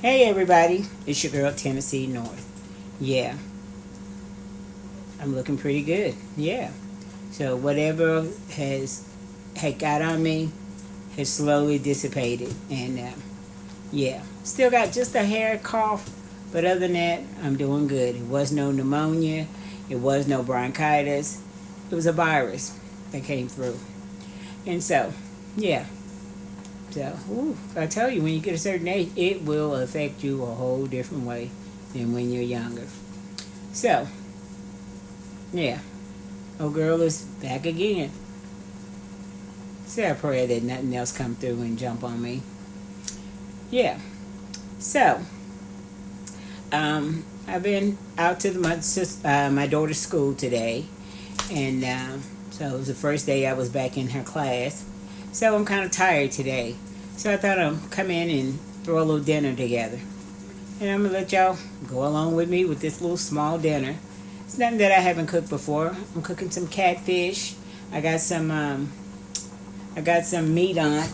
Hey everybody, it's your girl Tennessee North. Yeah, I'm looking pretty good. Yeah. So whatever had got on me has slowly dissipated, and yeah, still got just a hair cough, but other than that, I'm doing good. It was no pneumonia, it was no bronchitis. It was a virus that came through, and so yeah. So, I tell you, when you get a certain age, it will affect you a whole different way than when you're younger. So, yeah, old girl is back again. Say a prayer that nothing else come through and jump on me. Yeah. So, I've been out to my daughter's school today, and so it was the first day I was back in her class. So I'm kind of tired today. So I thought I'd come in and throw a little dinner together. And I'm going to let y'all go along with me with this little small dinner. It's nothing that I haven't cooked before. I'm cooking some catfish. I got some meat on it.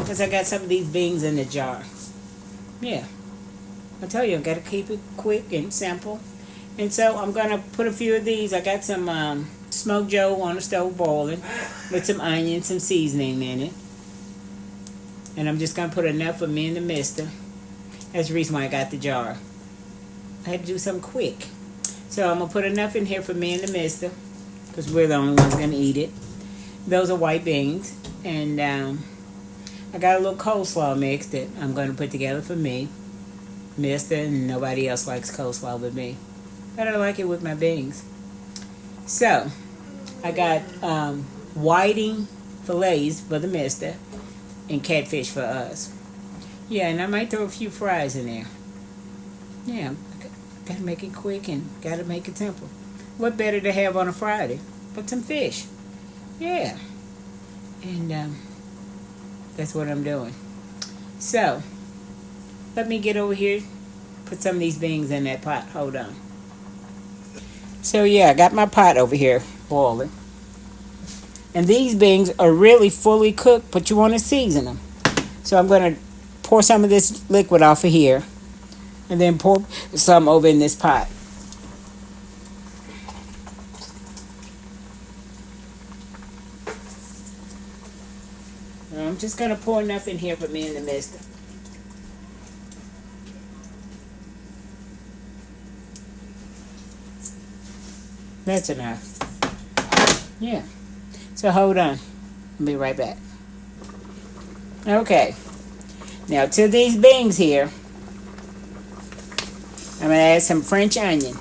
Because I got some of these beans in the jar. Yeah. I tell you, I've got to keep it quick and simple. And so I'm going to put a few of these. I got some smoked joe on the stove boiling with some onion, some seasoning in it. And I'm just going to put enough for me and the mister. That's the reason why I got the jar. I had to do something quick. So I'm going to put enough in here for me and the mister, because we're the only ones going to eat it. Those are white beans. And I got a little coleslaw mix that I'm going to put together for me, mister, and nobody else likes coleslaw but me. But I like it with my beans. So, I got whiting fillets for the mister and catfish for us. Yeah, and I might throw a few fries in there. Yeah, gotta make it quick and gotta make it simple. What better to have on a Friday but some fish? Yeah, and that's what I'm doing. So, let me get over here, put some of these beans in that pot. Hold on. So yeah, I got my pot over here boiling. And these beans are really fully cooked, but you want to season them. So I'm going to pour some of this liquid off of here. And then pour some over in this pot. I'm just going to pour enough in here for me and the mister. That's enough. Yeah. So hold on. I'll be right back. Okay. Now to these beans here, I'm going to add some French onion.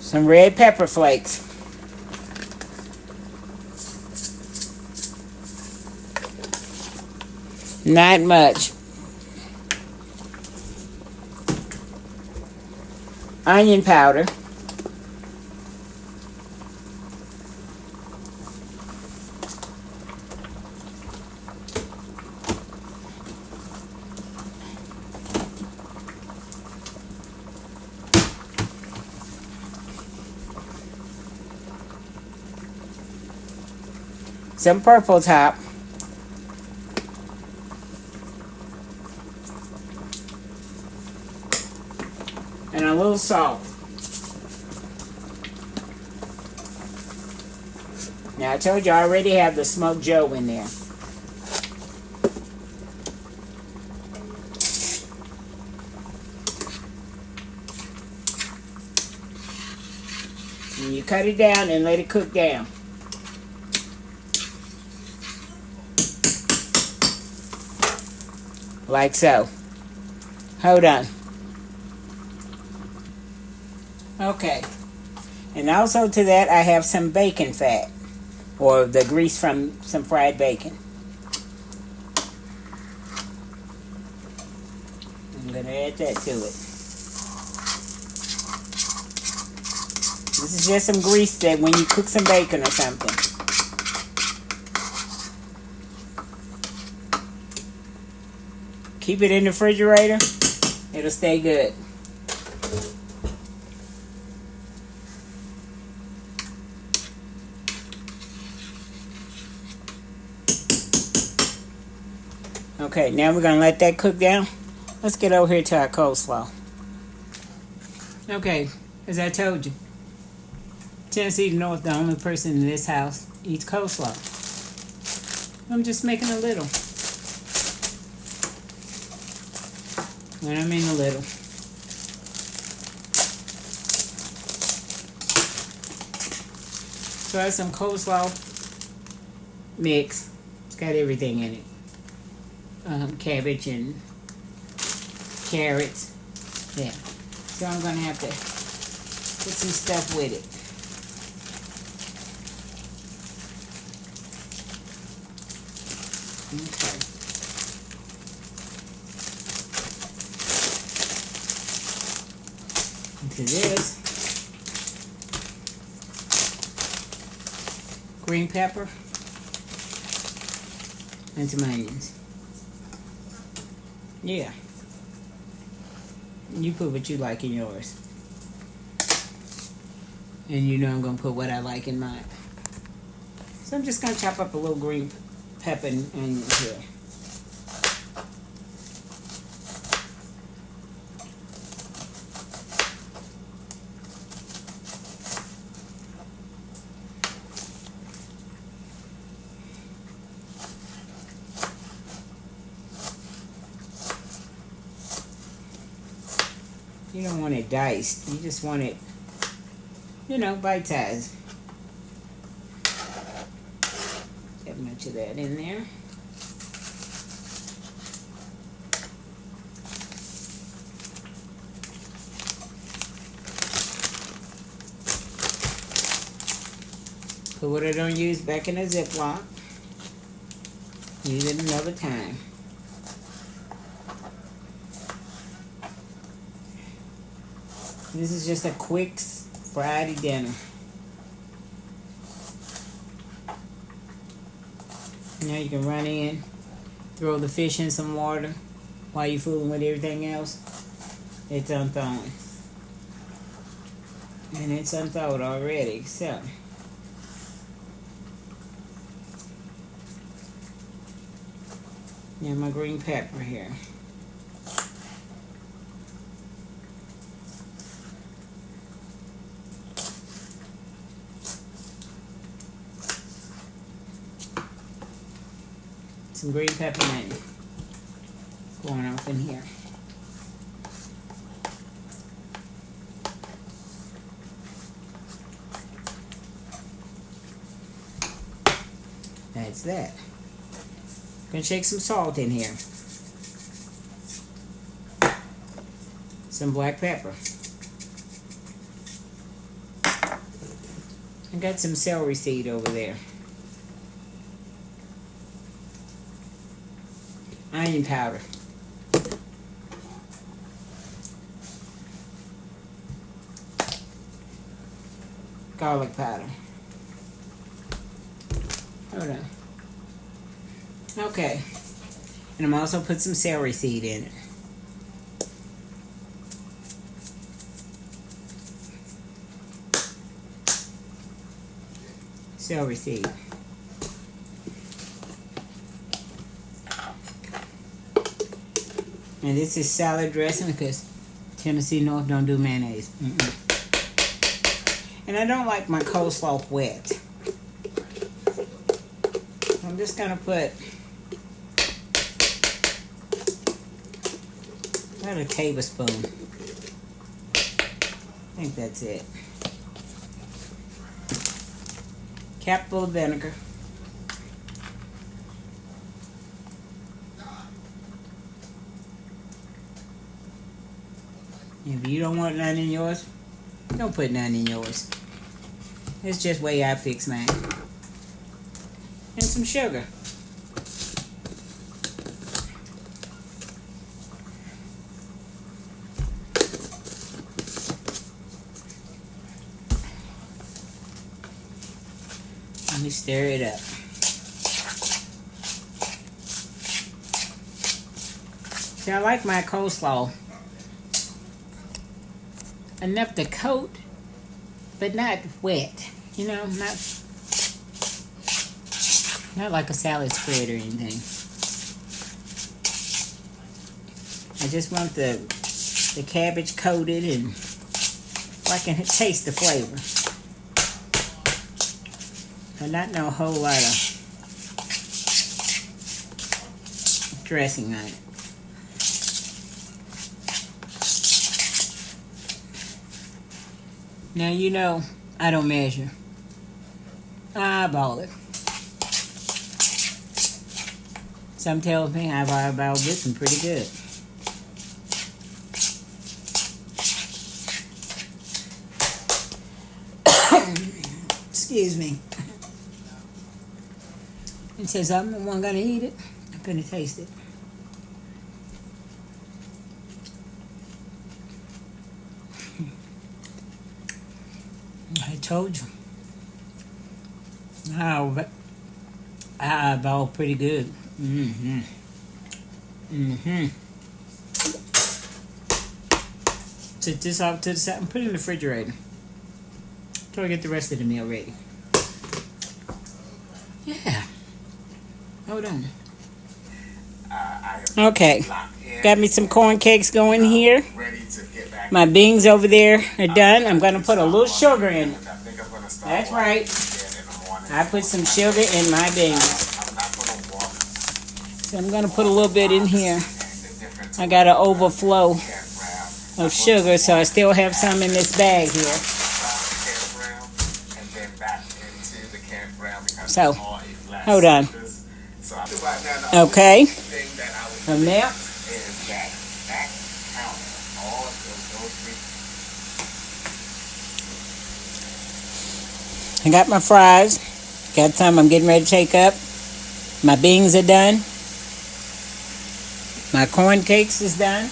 Some red pepper flakes. Not much. Onion powder. Some purple top. And a little salt. Now I told you I already have the smoked joe in there. And you cut it down and let it cook down. Like so. Hold on. Okay. And also to that I have some bacon fat, or the grease from some fried bacon. I'm going to add that to it. This is just some grease that when you cook some bacon or something. Keep it in the refrigerator. It'll stay good. Okay, now we're going to let that cook down. Let's get over here to our coleslaw. Okay, as I told you, Tennessee North, the only person in this house eats coleslaw. I'm just making a little. And I mean a little. So I have some coleslaw mix. It's got everything in it. Cabbage and carrots. Yeah. So I'm going to have to put some stuff with it. Okay. Into this. Green pepper. And some onions. Yeah. You put what you like in yours. And you know I'm going to put what I like in mine. So I'm just going to chop up a little green pepper and onions here. You don't want it diced. You just want it, bite-sized. Get much of that in there. Put what I don't use back in a Ziploc. Use it another time. This is just a quick Friday dinner. Now you can run in, throw the fish in some water while you're fooling with everything else. It's unthawing. And it's unthawed already, so. Now my green pepper here. Some green pepper and onion going off in here. That's that. Gonna shake some salt in here. Some black pepper. I got some celery seed over there. Onion powder. Garlic powder. Hold on. Okay. And I'm also put some celery seed in it. Celery seed. And this is salad dressing because Tennessee North don't do mayonnaise. And I don't like my coleslaw wet. I'm just going to put about a tablespoon. I think that's it. Cap full of vinegar. If you don't want none in yours, don't put none in yours. It's just the way I fix mine. And some sugar. Let me stir it up. See, I like my coleslaw enough to coat, but not wet. You know, not like a salad spread or anything. I just want the cabbage coated and so I can taste the flavor. But not no whole lot of dressing on it. Now you know I don't measure. I eyeball it. Some tells me I've eyeballed this one pretty good. Excuse me. It says I'm the one gonna eat it. I'm gonna taste it. I told you. I eyeball pretty good. Set this off to the side and put it in the refrigerator until I get the rest of the meal ready. Yeah. Hold on. Okay. Got me some corn cakes going here. My beans over there are done. I'm going to put a little sugar in it. That's right. I put some sugar in my beans. So I'm going to put a little bit in here. I got an overflow of sugar, so I still have some in this bag here. So, hold on. Okay. From there. I got my fries. Got some I'm getting ready to take up. My beans are done. My corn cakes is done.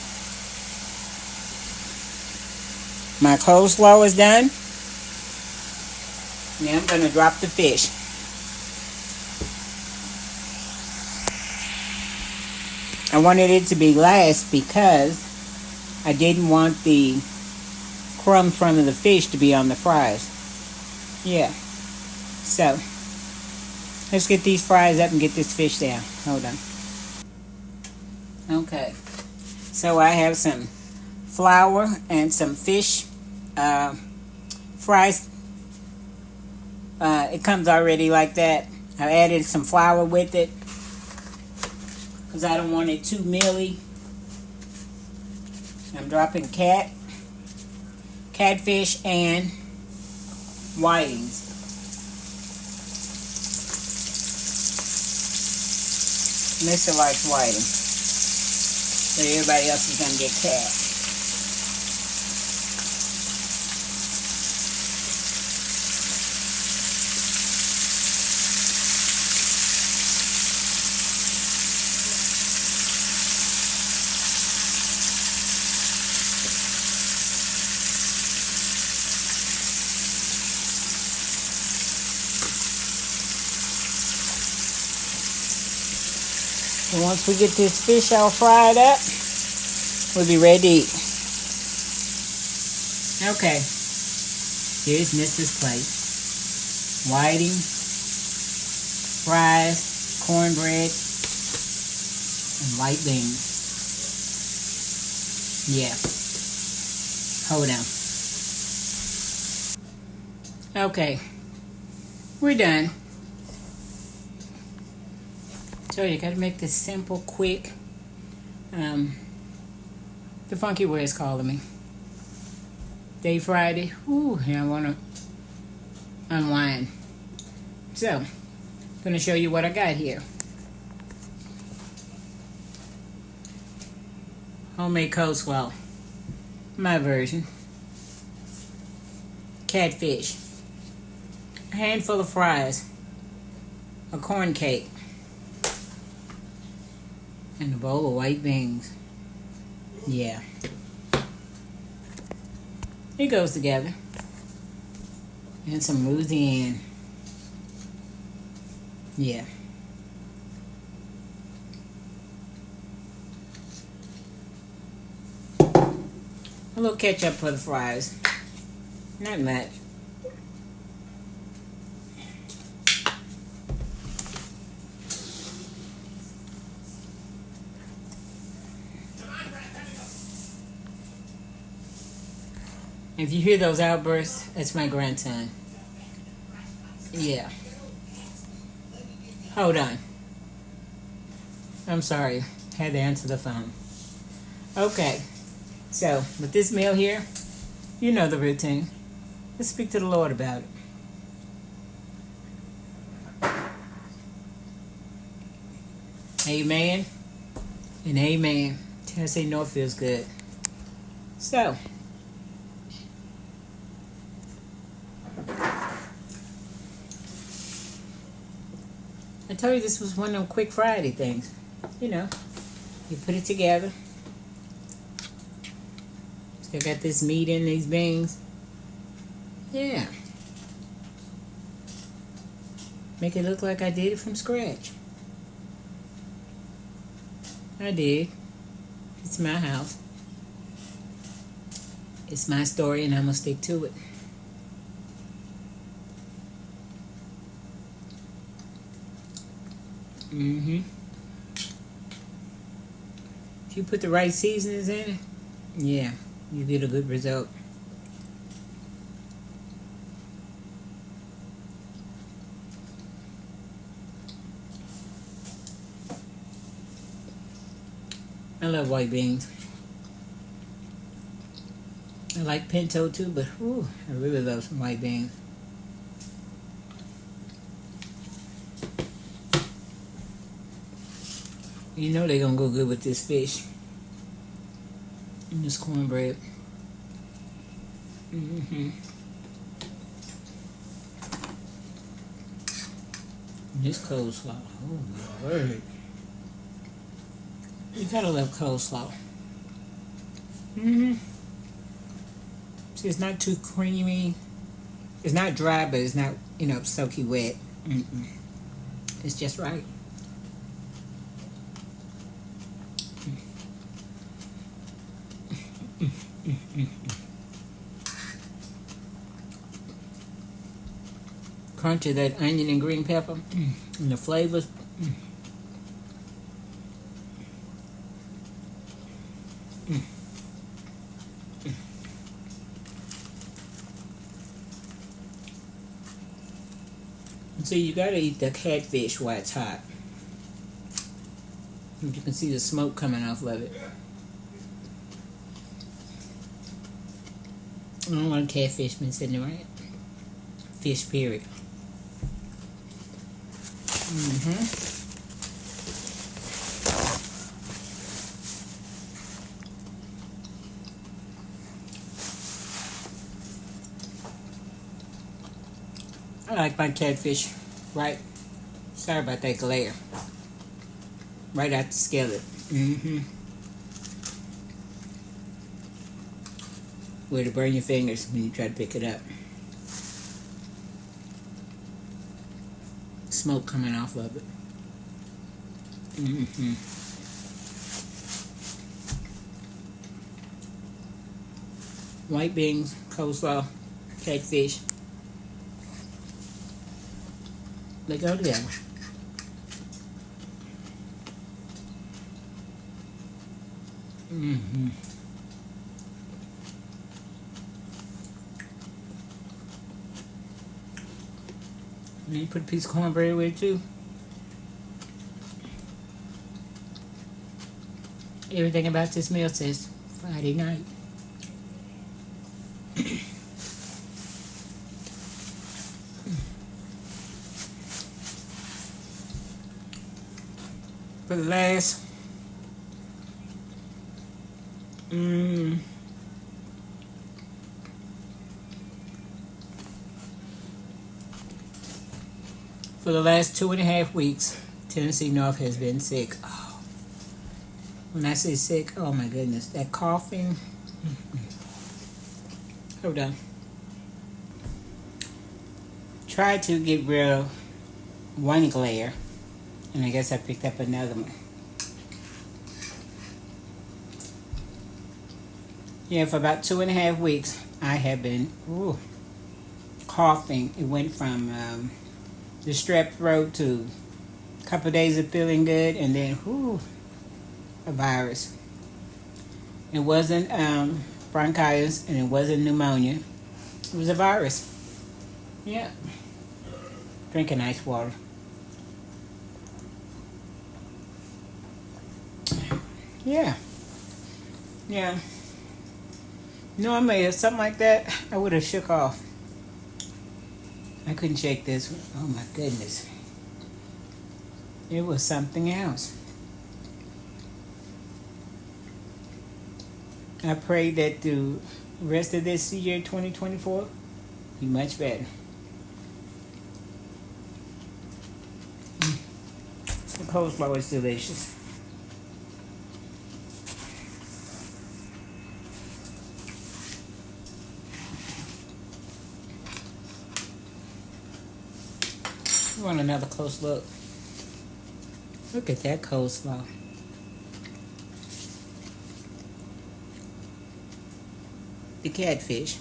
My coleslaw is done. Now I'm going to drop the fish. I wanted it to be last because I didn't want the crumb from the fish to be on the fries. Yeah. So, let's get these fries up and get this fish down. Hold on. Okay. So I have some flour and some fish fries. It comes already like that. I added some flour with it because I don't want it too mealy. I'm dropping catfish and whitings. Mr. likes whiting, so everybody else is gonna get cat. And once we get this fish all fried up, we'll be ready to eat. Okay, here's Mrs. Plate. Whiting, fries, cornbread, and white beans. Yeah. Hold on. Okay, we're done. So you gotta make this simple, quick. The funky way is calling me. Day Friday. Ooh, yeah, I wanna unwind. So, I'm gonna show you what I got here. Homemade coleslaw. My version. Catfish. A handful of fries. A corn cake. And a bowl of white beans. Yeah. It goes together. And some Louisiana. Yeah. A little ketchup for the fries. Not much. If you hear those outbursts, that's my grandson. Yeah. Hold on. I'm sorry. Had to answer the phone. Okay. So, with this meal here, you know the routine. Let's speak to the Lord about it. Amen and amen. Tennessee North feels good. So, I told you this was one of them quick Friday things. You know, you put it together. Still got this meat in these beans. Yeah. Make it look like I did it from scratch. I did. It's my house. It's my story and I'm going to stick to it. If you put the right seasonings in it, yeah, you get a good result. I love white beans. I like pinto too, but I really love some white beans. You know they're gonna go good with this fish and this cornbread. This coleslaw. Oh my word. You gotta love coleslaw. See, it's not too creamy. It's not dry, but it's not, soaky wet. It's just right. Crunch of that onion and green pepper and the flavors. See, you gotta eat the catfish while it's hot. You can see the smoke coming off of it. I don't want catfish been sitting around. Fish, period. I like my catfish right. Sorry about that glare. Right out the skillet. Where to burn your fingers when you try to pick it up. Smoke coming off of it. White beans, coleslaw, catfish. They go together. You put a piece of cornbread with it too. Everything about this meal says Friday night. For the last for the last 2.5 weeks, Tennessee North has been sick. Oh. When I say sick, oh my goodness, that coughing. Hold on. Tried to get rid of one glare, and I guess I picked up another one. Yeah, for about 2.5 weeks, I have been coughing. It went from the strep throat to a couple of days of feeling good, and then a virus. It wasn't bronchitis, and it wasn't pneumonia. It was a virus. Yeah. Drinking ice water. Yeah. Yeah. Normally, if something like that, I would have shook off. I couldn't shake this one. Oh my goodness. It was something else. I pray that the rest of this year, 2024, be much better. The coleslaw is delicious. You want another close look? Look at that coleslaw. The catfish.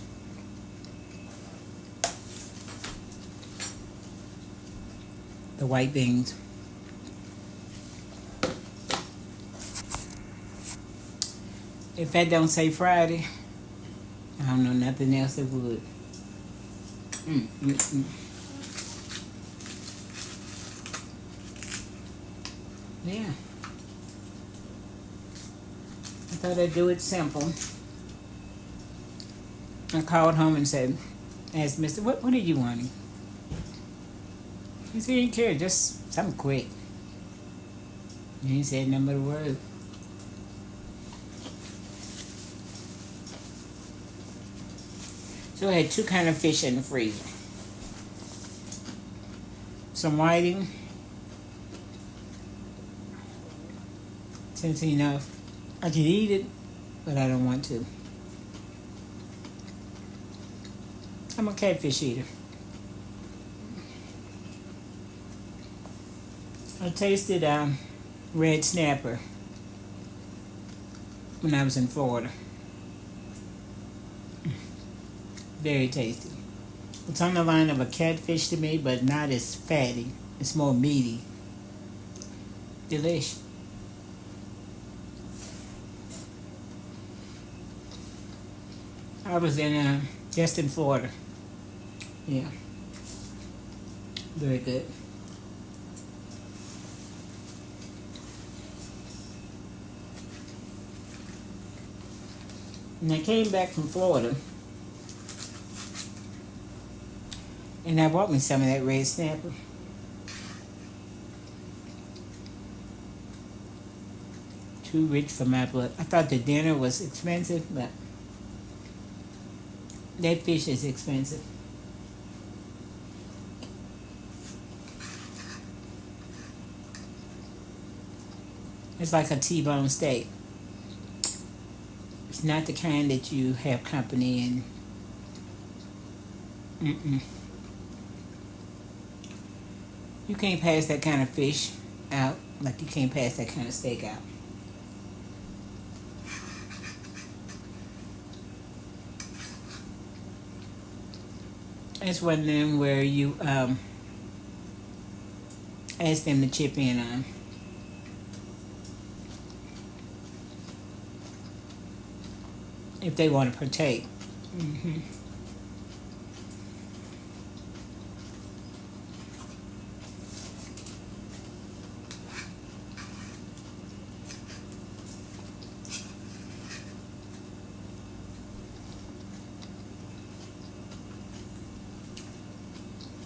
The white beans. If that don't say Friday, I don't know nothing else that would. Yeah. I thought I'd do it simple. I called home and said, asked Mr. What are you wanting? He said he didn't care, just something quick. And he said nothing but a word. So I had two kind of fish in the freezer. Some whiting. Since enough. I could eat it, but I don't want to. I'm a catfish eater. I tasted red snapper when I was in Florida. Very tasty. It's on the line of a catfish to me, but not as fatty. It's more meaty. Delish. I was in just in Florida. Yeah. Very good. And I came back from Florida, and I bought me some of that red snapper. Too rich for my blood. I thought the dinner was expensive, but that fish is expensive. It's like a T-bone steak. It's not the kind that you have company and you can't pass that kind of fish out like you can't pass that kind of steak out. It's one of them where you ask them to chip in on. If they want to partake.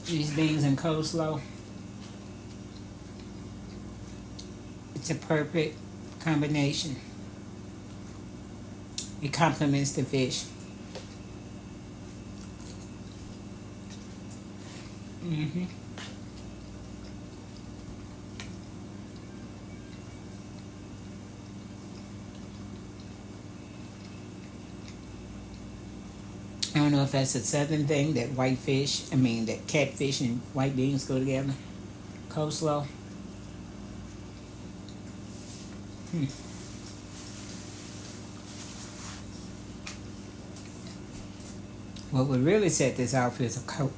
These beans and coleslaw. It's a perfect combination. It complements the fish. I don't know if that's a southern thing, that that catfish and white beans go together. Coleslaw. What would really set this off is a Coke.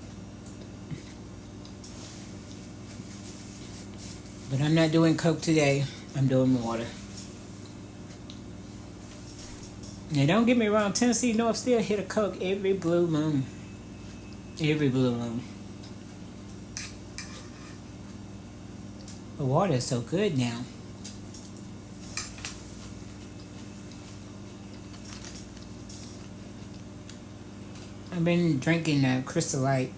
But I'm not doing Coke today. I'm doing water. Now, don't get me wrong, Tennessee North still hit a Coke every blue moon. Every blue moon. The water is so good now. I've been drinking Crystal Light.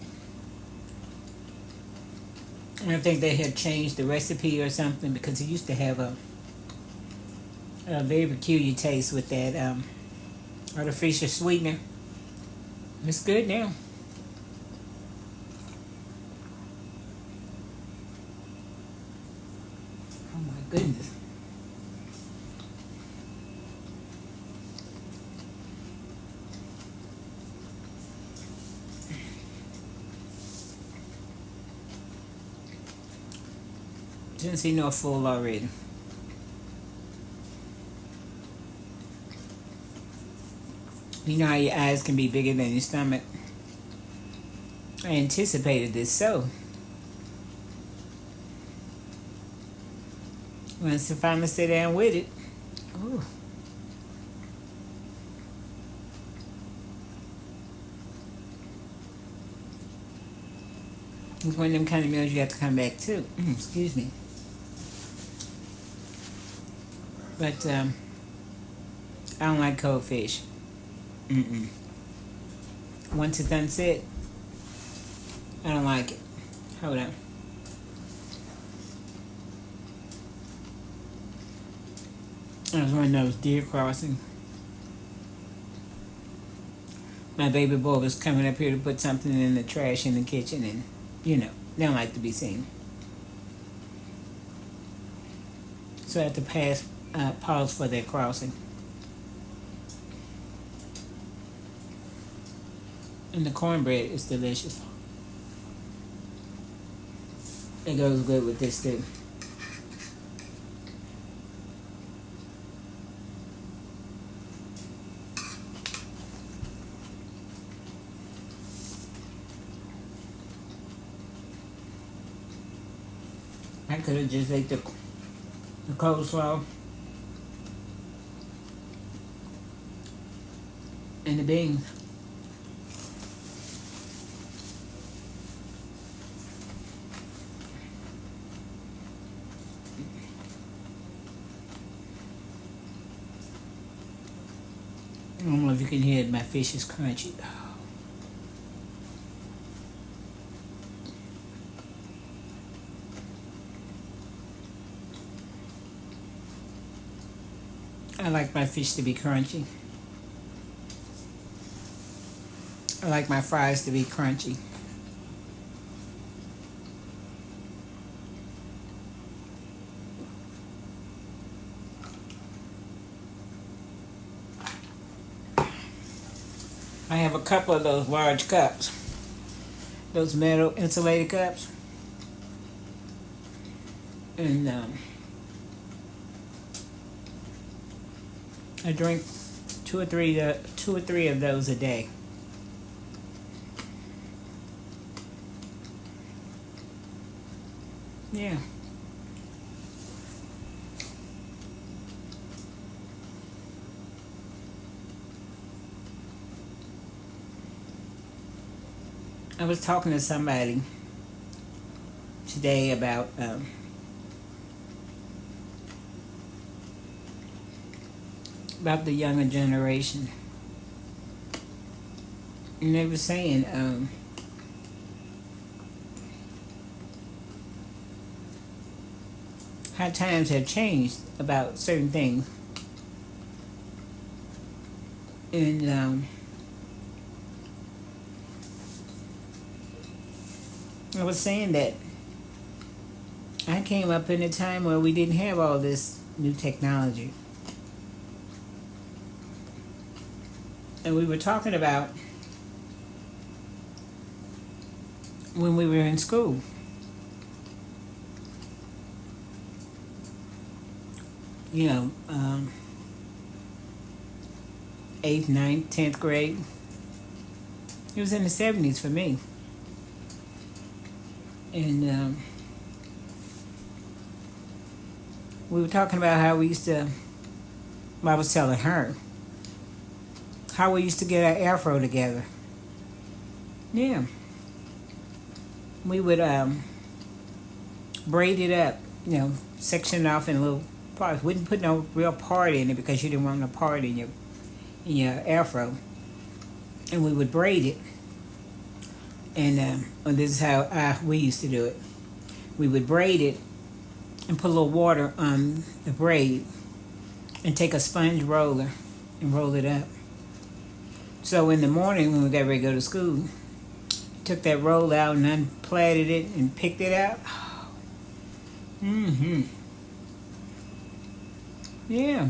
I think they had changed the recipe or something because it used to have a very peculiar taste with that artificial sweetener. It's good now. Oh my goodness. Didn't see no full already. You know how your eyes can be bigger than your stomach? I anticipated this so. Once I finally sit down with it, ooh. It's one of them kind of meals you have to come back to. Excuse me. But I don't like cold fish. Once it's done set, I don't like it. Hold on. I was one of those deer crossing. My baby boy was coming up here to put something in the trash in the kitchen, and they don't like to be seen. So I have to pause for their crossing. And the cornbread is delicious. It goes good with this too. I could have just ate the coleslaw and the beans. I don't know if you can hear it, my fish is crunchy. I like my fish to be crunchy. I like my fries to be crunchy. I have a couple of those large cups. Those metal insulated cups. And I drink two or three of those a day. Yeah. I was talking to somebody today about the younger generation, and they were saying how times have changed about certain things, and I was saying that I came up in a time where we didn't have all this new technology. And we were talking about when we were in school. You know, 8th, 9th, 10th grade. It was in the 70s for me. And we were talking about how we used to, well, I was telling her how we used to get our afro together. Yeah. We would braid it up, section it off in little parts. We didn't put no real part in it because you didn't want no part in your afro. And we would braid it. And this is how we used to do it. We would braid it and put a little water on the braid and take a sponge roller and roll it up. So in the morning when we got ready to go to school, took that roll out and unplaited it and picked it out. Mm-hmm. Yeah.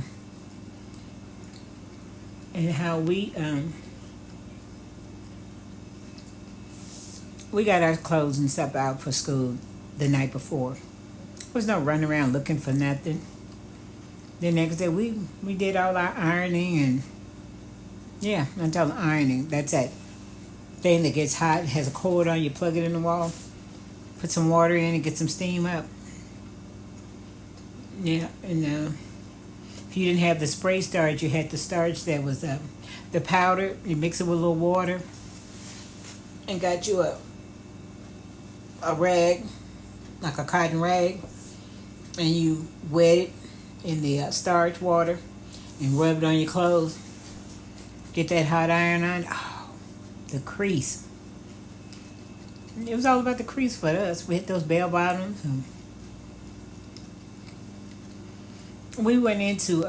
And how we got our clothes and stuff out for school the night before. There was no running around looking for nothing. The next day we did all our ironing and until ironing. That's that thing that gets hot, has a cord on, you plug it in the wall, put some water in and get some steam up. Yeah, and if you didn't have the spray starch, you had the starch that was the powder. You mix it with a little water and got you a rag, like a cotton rag, and you wet it in the starch water and rub it on your clothes. Get that hot iron on. Oh, the crease. It was all about the crease for us. We hit those bell bottoms. We went into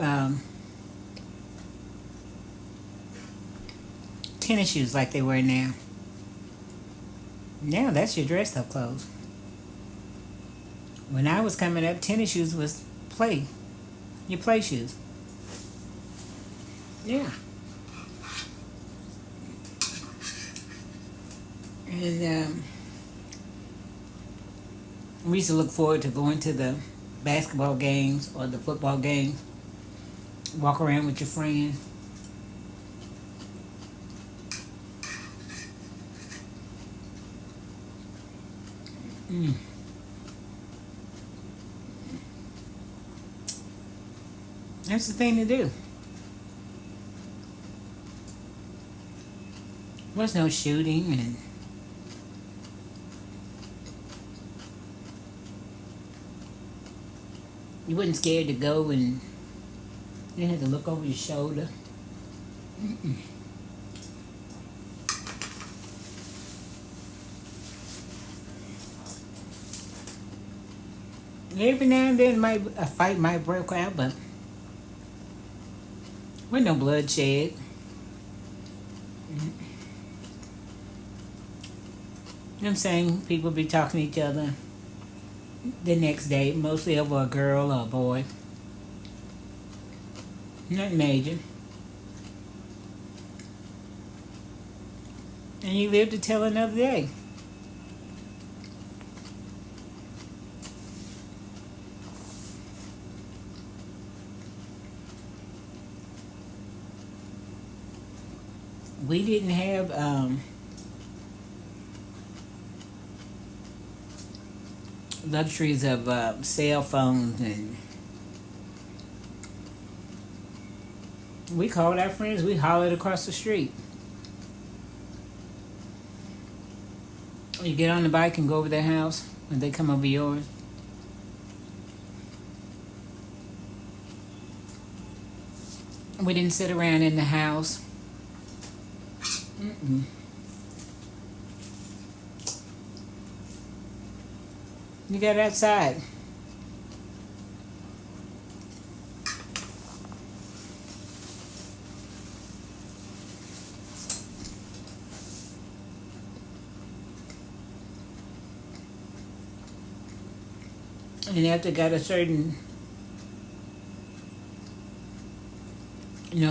tennis shoes like they wear now. Now that's your dressed up clothes. When I was coming up, tennis shoes was your play shoes. Yeah. And we used to look forward to going to the basketball games or the football games. Walk around with your friends. That's the thing to do. There was no shooting and you wasn't scared to go and you didn't have to look over your shoulder. Every now and then a fight might break out, but with no bloodshed. You know what I'm saying? People be talking to each other the next day, mostly over a girl or a boy. Nothing major. And you live to tell another day. We didn't have luxuries of cell phones, and we called our friends. We hollered across the street. You get on the bike and go over their house when they come over yours. We didn't sit around in the house. You got outside. And after got a certain,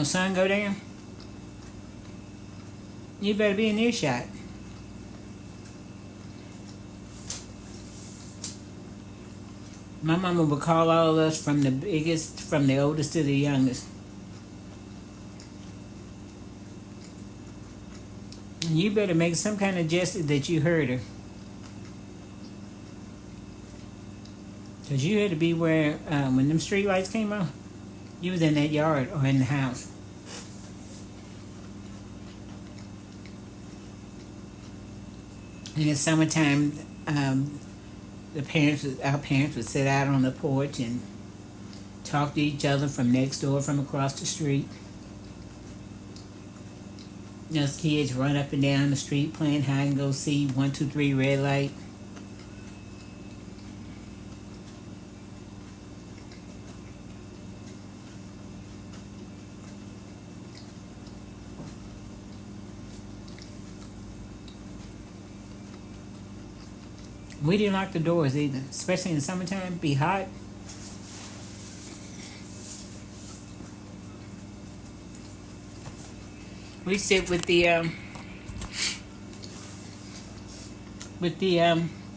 sun go down, you better be in earshot. My mama would call all of us from the oldest to the youngest. And you better make some kind of gesture that you heard her. Because you had to be where, when them street lights came on, you was in that yard or in the house. In the summertime, our parents would sit out on the porch and talk to each other from next door, from across the street. Us kids run up and down the street playing hide and go see 1, 2, 3 red light. We didn't lock the doors either, especially in the summertime. Be hot. We sit with the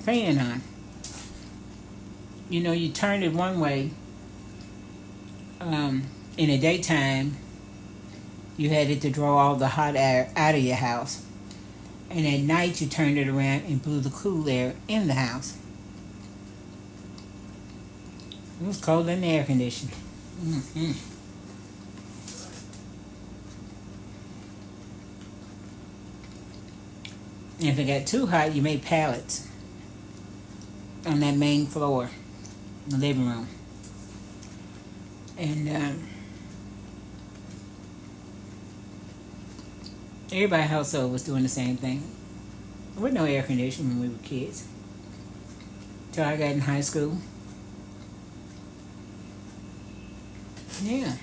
fan on. You know, you turn it one way. In the daytime, you had it to draw all the hot air out of your house. And at night, you turned it around and blew the cool air in the house. It was cold in the air conditioning. Mm-hmm. And if it got too hot, you made pallets on that main floor, the living room. And everybody household was doing the same thing. There was no air conditioning when we were kids. Till I got in high school. Yeah.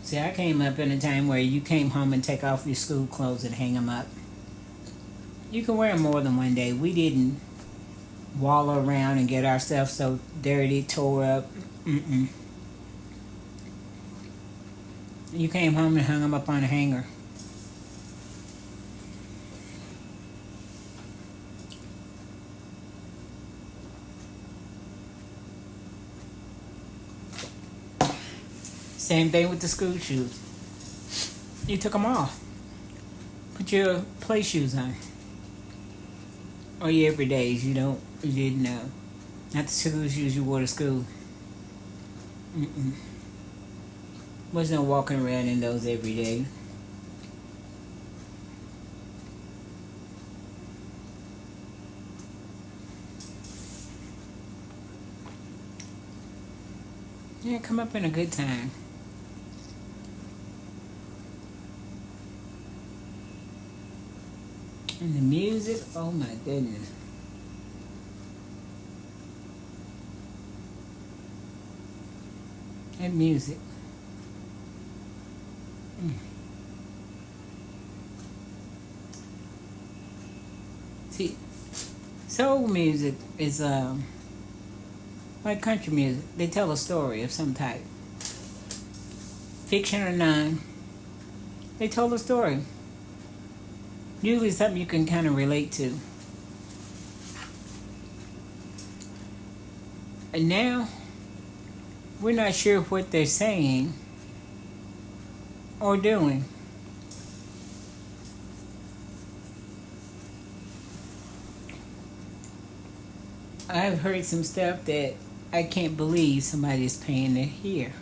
See, I came up in a time where you came home and take off your school clothes and hang them up. You can wear them more than one day. We didn't wallow around and get ourselves so dirty, tore up. Mm-mm. You came home and hung them up on a hanger. Same thing with the school shoes. You took them off. Put your play shoes on. Or your everydays. You didn't know. Not the school shoes you wore to school. Mm-mm. Wasn't no walking around in those every day. Yeah, come up in a good time. And the music, oh my goodness. That music. See, soul music is like country music. They tell a story of some type. Fiction or non, they told a story. Usually something you can kind of relate to. And now, we're not sure what they're saying or doing. I've heard some stuff that I can't believe somebody's paying to hear.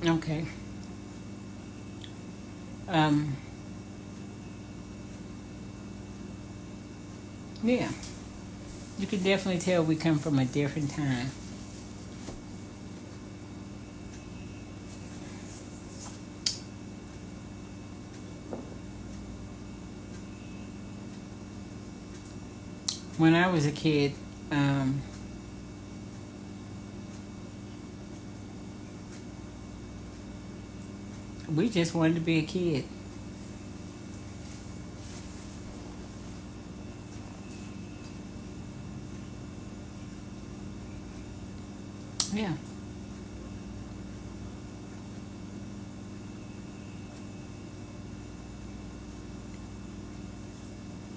Okay. Yeah. You can definitely tell we come from a different time. When I was a kid, we just wanted to be a kid. Yeah.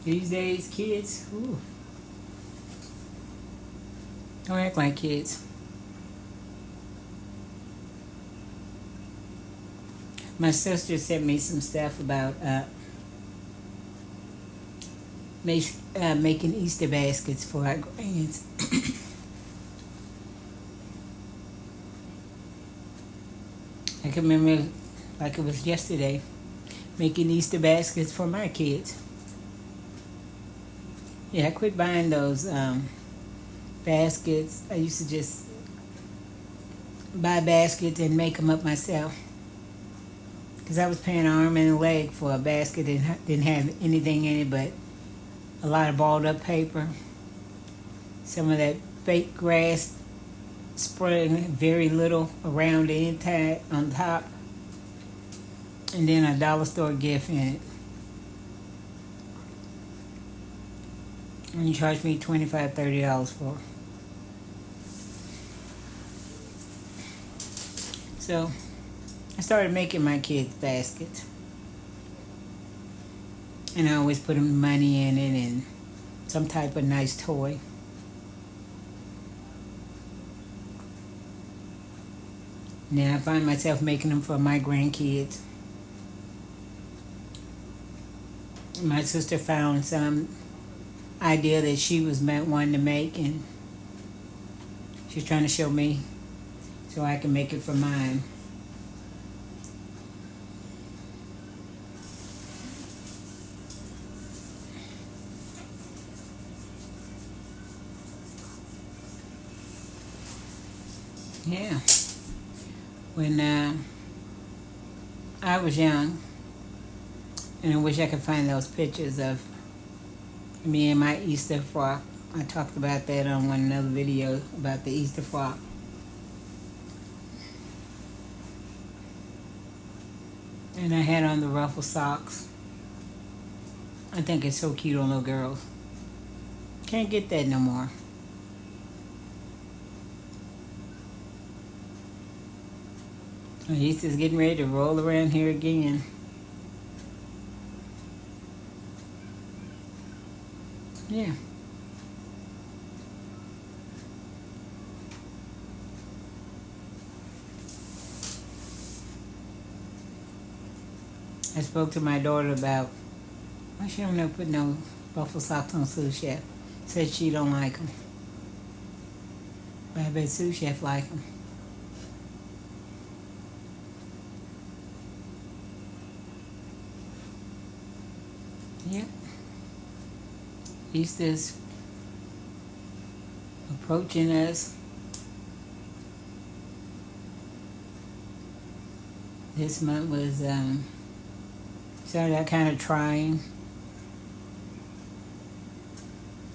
These days, kids, ooh, don't act like kids. My sister sent me some stuff about making Easter baskets for our grands. I can remember like it was yesterday, making Easter baskets for my kids. Yeah, I quit buying those baskets. I used to just buy baskets and make them up myself. Because I was paying an arm and a leg for a basket that didn't have anything in it but a lot of balled up paper, some of that fake grass spraying very little around the inside on top, and then a dollar store gift in it. And you charged me $25, $30 for it. So I started making my kids baskets. And I always put money in it and some type of nice toy. And then I find myself making them for my grandkids. My sister found some idea that she was wanting to make, and she's trying to show me so I can make it for mine. Yeah. When I was young, and I wish I could find those pictures of me and my Easter frock. I talked about that on another video about the Easter frock. And I had on the ruffle socks. I think it's so cute on little girls. Can't get that no more. Easter's getting ready to roll around here again. Yeah. I spoke to my daughter about why she don't know put no ruffle socks on sous chef. Said she don't like them. But I bet sous chef like them. Yep. Easter's approaching us. This month was started out kind of trying.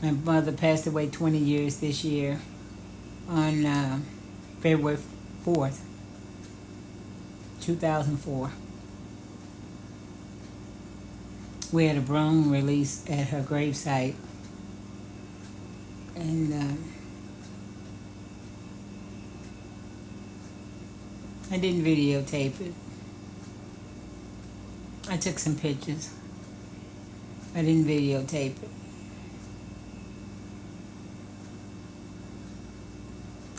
My mother passed away 20 years this year on February 4th, 2004. We had a broom release at her gravesite, and I didn't videotape it. I took some pictures. I didn't videotape it.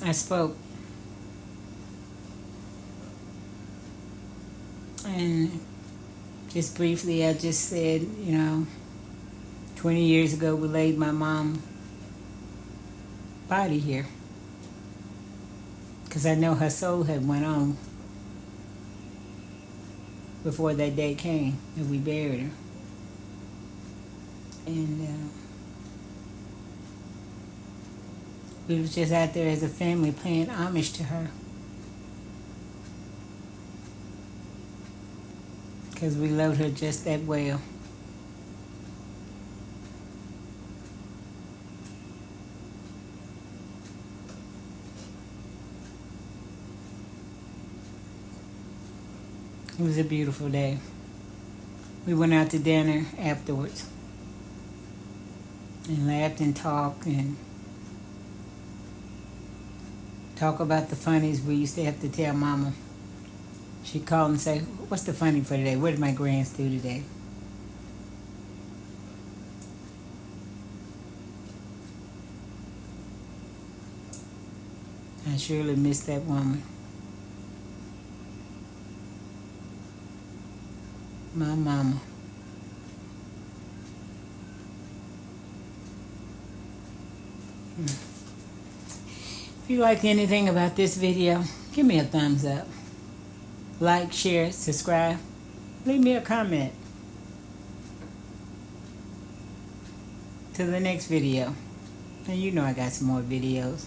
I spoke, and just briefly, I just said, 20 years ago we laid my mom's body here. Because I know her soul had went on before that day came and we buried her. And we was just out there as a family paying homage to her. Because we loved her just that well. It was a beautiful day. We went out to dinner afterwards and laughed and talked about the funnies we used to have to tell Mama. She'd call and say, "What's the funny for today? What did my grands do today?" I surely miss that woman. My mama. If you like anything about this video, give me a thumbs up. Like, share, subscribe. Leave me a comment. Till the next video. And you know I got some more videos.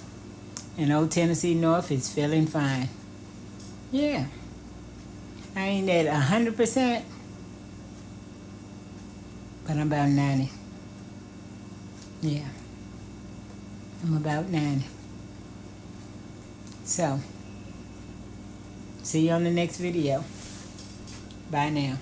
And Old Tennessee North is feeling fine. Yeah. I ain't at 100%. But I'm about 90. Yeah. I'm about 90. So, see you on the next video. Bye now.